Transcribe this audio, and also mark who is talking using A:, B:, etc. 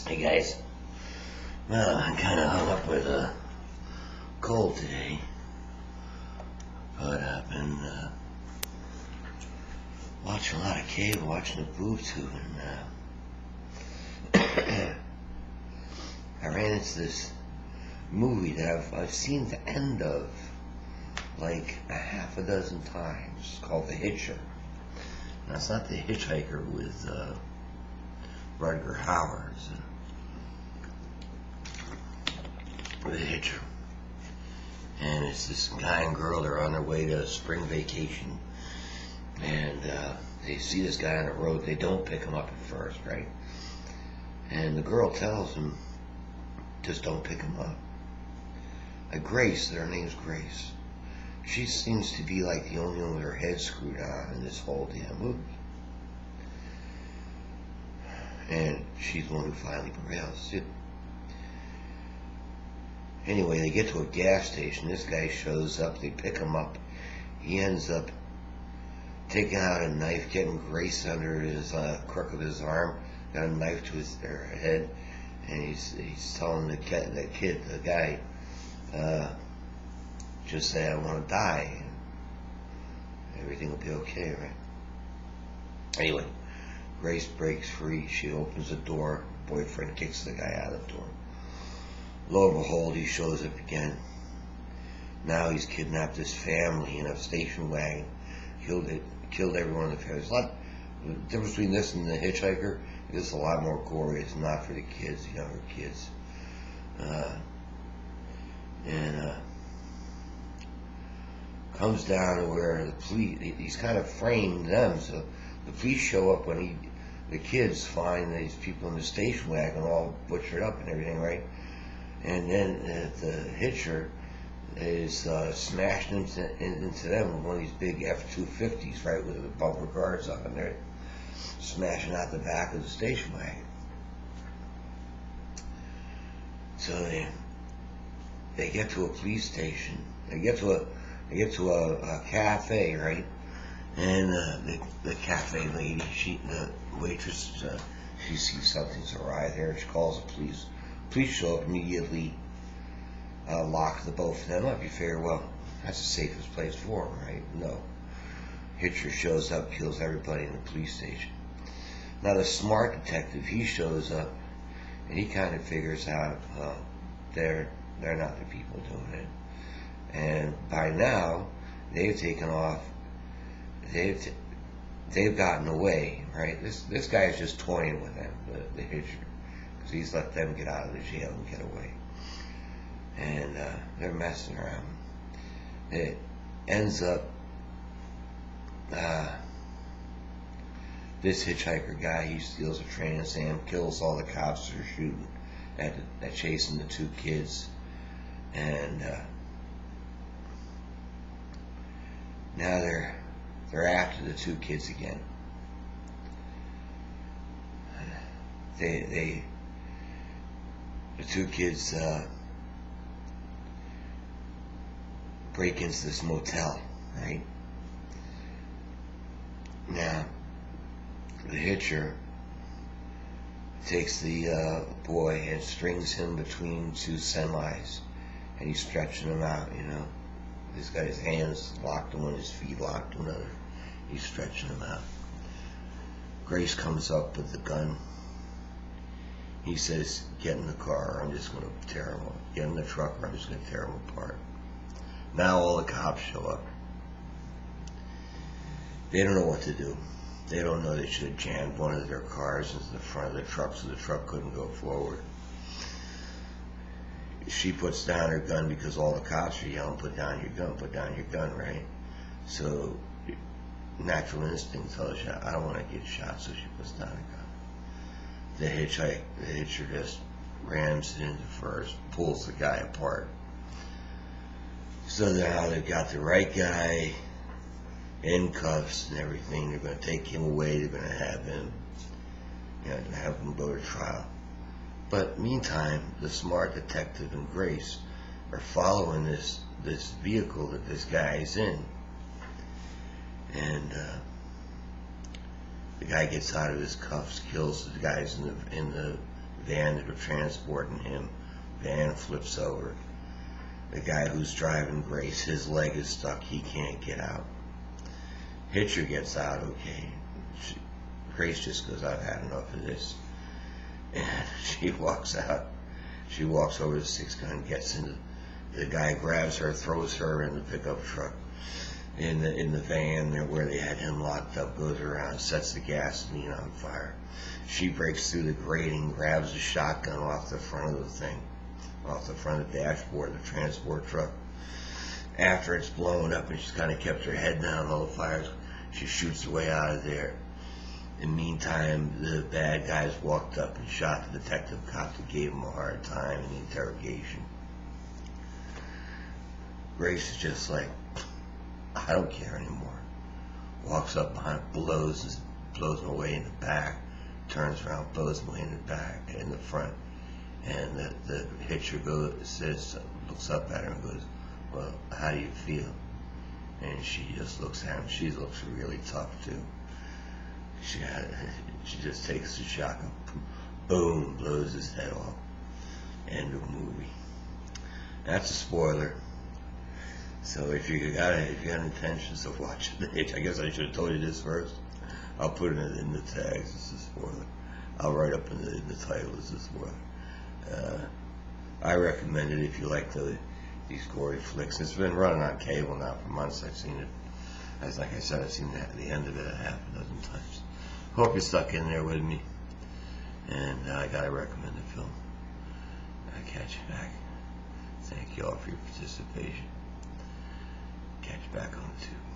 A: Hey guys, well, I'm kind of hung up with a cold today, but I've been watching a lot of cable, watching the boob tube, and I ran into this movie that I've seen the end of like a half a dozen times. It's called The Hitcher. Now, it's not The Hitchhiker with Rutger Heuer. It's The Hitcher. And it's this guy and girl, they're on their way to spring vacation. And they see this guy on the road. They don't pick him up at first, right? And the girl tells him, just don't pick him up. Grace, their name's Grace. She seems to be like the only one with her head screwed on in this whole damn movie. And she's the one who finally prevails. Anyway, they get to a gas station. This guy shows up. They pick him up. He ends up taking out a knife, getting Grace under his crook of his arm, got a knife to her head, and he's telling the guy, just say, I want to die. Everything will be okay, right? Anyway, Grace breaks free. She opens the door. Boyfriend kicks the guy out of the door. Lo and behold, he shows up again. Now he's kidnapped his family in a station wagon. Killed everyone in the family. There's a lot. The difference between this and The Hitchhiker is a lot more gory. It's not for the kids, the younger kids. Comes down to where the police, he's kind of framed them, so the police show up when the kids find these people in the station wagon all butchered up and everything, right? And then the Hitcher is smashing into them with one of these big F-250s, right, with the bumper cars up, and they're smashing out the back of the station wagon. So they get to a police station. They get to a cafe, right? And the cafe lady, the waitress, she sees something's awry there. She calls the police. Police show up immediately, lock the both of them up. You figure, well, that's the safest place for them, right? No. Hitcher shows up, kills everybody in the police station. Now the smart detective, he shows up, and he kind of figures out, they're not the people doing it. And by now, they've taken off. They've gotten away, right? This guy is just toying with them, the Hitcher, because he's let them get out of the jail and get away. And they're messing around. It ends up this hitchhiker guy, he steals a train of sand, kills all the cops that are shooting at chasing the two kids, and now they're after the two kids again. The two kids break into this motel, right? Now the Hitcher takes the boy and strings him between two semis, and he's stretching him out, you know. He's got his hands locked in one, his feet locked in another. He's stretching him out. Grace comes up with the gun. He says, get in the car, or I'm just going to tear him apart. Get in the truck, or I'm just going to tear him apart. Now all the cops show up. They don't know what to do. They don't know they should have jammed one of their cars into the front of the truck so the truck couldn't go forward. She puts down her gun because all the cops are yelling, put down your gun, right? So natural instinct tells you, I don't want to get shot, so she puts down her gun. The Hitcher just rams it into first, pulls the guy apart. So now they've got the right guy in cuffs and everything. They're going to take him away. They're going to have him, have him go to trial. But meantime, the smart detective and Grace are following this vehicle that this guy's in, and the guy gets out of his cuffs, kills the guys in the van that are transporting him. Van flips over. The guy who's driving Grace, his leg is stuck. He can't get out. Hitcher gets out okay. Grace just goes, I've had enough of this. And she walks out. She walks over to the 6-gun, gets in. The guy grabs her, throws her in the pickup truck. In the van where they had him locked up, goes around, sets the gasoline on fire. She breaks through the grating, grabs a shotgun off the front of the thing, off the front of the dashboard of the transport truck. After it's blown up and she's kind of kept her head down, all the fires, she shoots her way out of there. In the meantime, the bad guys walked up and shot the detective cop that gave him a hard time in the interrogation. Grace is just like, I don't care anymore. Walks up behind, blows him away in the back, turns around, blows him away in the back, in the front. And the Hitcher looks up at her and goes, well, how do you feel? And she just looks at him. She looks really tough too. She just takes the shotgun, boom, blows his head off. End of movie. That's a spoiler. So if you got intentions of watching it, I guess I should have told you this first. I'll put it in the tags as a spoiler. I'll write up in the title as a spoiler. I recommend it if you like these gory flicks. It's been running on cable now for months. I've seen it. Like I said, I've seen the end of it a half a dozen times. Hope you're stuck in there with me. And I gotta recommend the film. I'll catch you back. Thank you all for your participation. Catch you back on the tube.